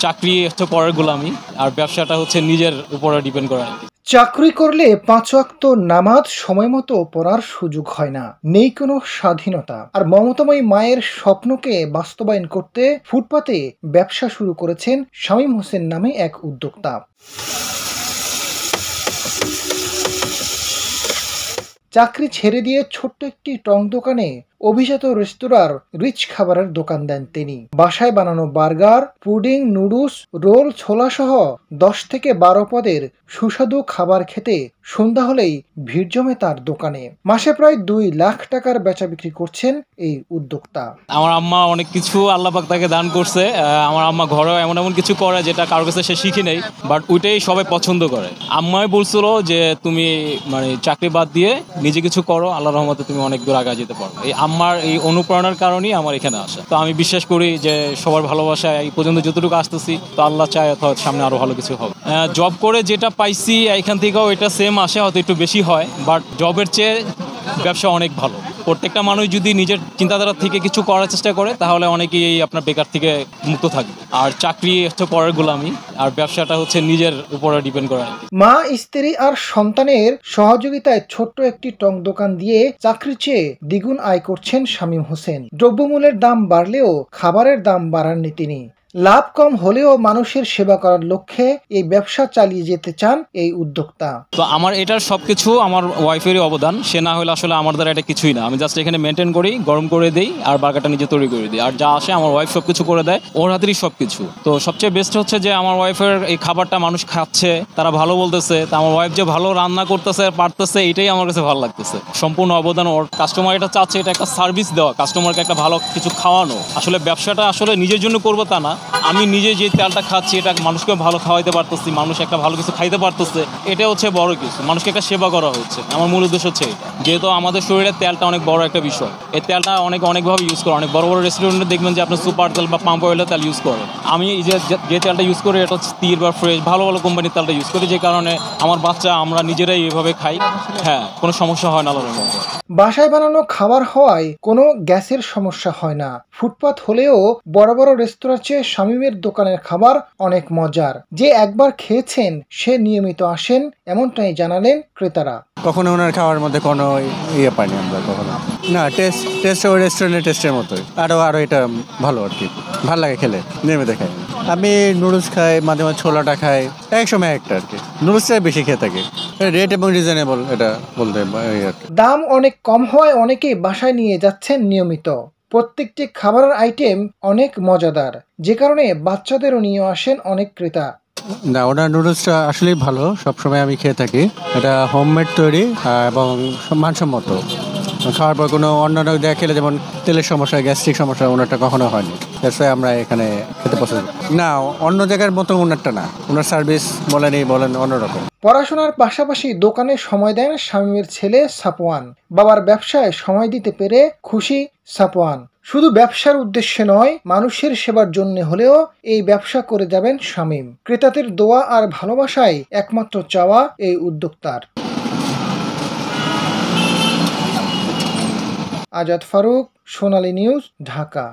চাকরি হচ্ছে পরের গোলামি, আর ব্যবসাটা হচ্ছে নিজের উপরে ডিপেন্ড করা। চাকরি করলে ৫ ওয়াক্ত নামাজ সময় মতো পড়ার সুযোগ হয় না, নেই কোনো স্বাধীনতা। আর মমতাময়ী মায়ের স্বপ্নকে বাস্তবায়ন করতে ফুটপাতে ব্যবসা শুরু করেছেন শামীম হোসেন নামে এক উদ্যোক্তা। চাকরি ছেড়ে দিয়ে ছোট্ট একটি টং দোকানে অভিজাত রেস্তোরাঁর রিচ খাবারের দোকান দেন তিনি। বাসায় বানানো বার্গার, পুডিং, নুডলস, রোল, ছোলা সহ ১০ থেকে ১২ পদের সুস্বাদু খাবার খেতে সন্ধ্যা হলেই ভিড় জমে তার দোকানে। মাসে প্রায় ২ লাখ টাকার বেচা বিক্রি করছেন এই উদ্যোক্তা। আমার আম্মা অনেক কিছু আল্লাহ পাক তাকে দান করছে। আমার আম্মা ঘরেও এমন এমন কিছু করে যেটা কারোর কাছে সে শিখি নেই, বাট ওইটাই সবাই পছন্দ করে। আম্মাই বলছিল যে তুমি মানে চাকরি বাদ দিয়ে নিজে কিছু করো, আল্লাহর রহমতে তুমি অনেক দূর আগে যেতে পারো। এই আম্মার এই অনুপ্রেরণার কারণেই আমার এখানে আসা। তো আমি বিশ্বাস করি যে সবার ভালোবাসায় এই পর্যন্ত যতটুকু আসতেছি, তো আল্লাহ চায় অথবা সামনে আরো ভালো কিছু হবে। জব করে যেটা পাইছি এখান থেকেও এটা সেম আসে, হয়তো একটু বেশি হয়, বাট জবের চেয়ে ব্যবসা অনেক ভালো। প্রত্যেকটা মানুষ যদি নিজের চিন্তাধারা থেকে কিছু করার চেষ্টা করে তাহলে অনেকেই আপনার বেকার থেকে মুক্ত থাকবে। আর চাকরি হচ্ছে পরের গোলামি, আর ব্যবসাটা হচ্ছে নিজের উপরে ডিপেন্ড করা। মা, স্ত্রী আর সন্তানের সহযোগিতায় ছোট্ট একটি টং দোকান দিয়ে চাকরির চেয়ে দ্বিগুণ আয় করছেন শামীম হোসেন। দ্রব্যমূল্যের দাম বাড়লেও খাবারের দাম বাড়াননি তিনি। লাভ কম হলেও মানুষের সেবা করার লক্ষ্যে এই ব্যবসা চালিয়ে যেতে চান এই উদ্যোক্তা। তো আমার এটার সবকিছু আমার ওয়াইফেরই অবদান। সে না হলে আসলে আমার দ্বারা এটা কিছুই না। আমি জাস্ট এখানে মেনটেন করি, গরম করে দিই আর বার্গারটা নিজে তৈরি করে দিই। আর যা আসে আমার ওয়াইফ সবকিছু করে দেয়, ওর হাতেরই সবকিছু। তো সবচেয়ে বেস্ট হচ্ছে যে আমার ওয়াইফের এই খাবারটা মানুষ খাচ্ছে, তারা ভালো বলতেছে। তা আমার ওয়াইফ যে ভালো রান্না করতেছে পারতেছে, এটাই আমার কাছে ভালো লাগতেছে। সম্পূর্ণ অবদান ওর। কাস্টমার এটা চাচ্ছে, এটা একটা সার্ভিস দেওয়া, কাস্টমারকে একটা ভালো কিছু খাওয়ানো। আসলে ব্যবসাটা আসলে নিজের জন্য করবো তা না, আমি নিজে যে তেলটা খাচ্ছি এটা মানুষকে ভালো খাওয়াইতে পারতেছি, মানুষ একটা ভালো কিছু খাইতে পারতেছে, এটা হচ্ছে বড় কিছু। মানুষকে একটা সেবা করা হচ্ছে, আমার মূল উদ্দেশ্য হচ্ছে এটা। যেহেতু আমাদের শরীরের তেলটা অনেক বড় একটা বিষয়, এই তেলটা অনেকভাবে ইউজ করে। অনেক বড় বড় রেস্টুরেন্টে দেখবেন যে আপনার সুপার তেল বা পাম্প অয়েলের তেল ইউজ করে। আমি যে তেলটা ইউজ করি এটা হচ্ছে স্থির বা ফ্রেশ, ভালো ভালো কোম্পানির তেলটা ইউজ করি, যে কারণে আমার বাচ্চা আমরা নিজেরাই এভাবে খাই। হ্যাঁ, কোনো সমস্যা হয় না আল্লাহর রহমতে। বাসায় বানানো খাবার হওয়ায় কোনো গ্যাসের সমস্যা হয় না। ফুটপাত হলেও বড় বড় রেস্তোরাঁর চেয়ে শামীমের দোকানের খাবার অনেক মজার। যে একবার খেয়েছেন সে নিয়মিত আসেন, এমনটাই জানালেন ক্রেতারা। কখনো ওনার খাওয়ার মধ্যে কোনো ইয়ে পাইনি আমরা কখনো। না, টেস্ট ওই রেস্টুরেন্টের টেস্টের মতোই। আরও এটা ভালো আর কি, ভালো লাগে খেলে, নিয়মিত খাই। আমি নুডলস খাই, মাঝে মাঝে ছোলাটা খাই, এক সময় একটা আর কি। নুডলসটাই বেশি খেয়ে থাকি। রেট এবং রিজনেবল, এটা বলতে আর কি। দাম অনেক কম হওয়ায় অনেকেই বাসায় নিয়ে যাচ্ছেন নিয়মিত। প্রত্যেকটি খাবারের আইটেম অনেক মজাদার, যে কারণে বাচ্চাদেরও নিয়ে আসেন অনেক ক্রেতা। না, ওনার নুডলসটা আসলেই ভালো, সবসময় আমি খেয়ে থাকি। এটা হোমমেড তৈরি এবং মানসম্মত। খাওয়ার পর কোনো অন্যান্য জায়গায় খেলে যেমন তেলের সমস্যা, গ্যাস্ট্রিক সমস্যা, ওনারটা কখনো হয়নি। দ্যাটস ওয়াই আমরা এখানে খেতে পছন্দ করি। না, অন্য জায়গার মতো ওনারটা না, ওনার সার্ভিস বলেন অন্যরকম। পড়াশোনার পাশাপাশি দোকানে সময় দেন শামীমের ছেলে সাপওয়ান। বাবার ব্যবসায় সময় দিতে পেরে খুশি সাপওয়ান। শুধু ব্যবসার উদ্দেশ্যে নয়, মানুষের সেবার জন্য হলেও এই ব্যবসা করে যাবেন শামীম। ক্রেতাদের দোয়া আর ভালোবাসাই একমাত্র চাওয়া এই উদ্যোক্তার। আজাদ ফারুক, সোনালী নিউজ, ঢাকা।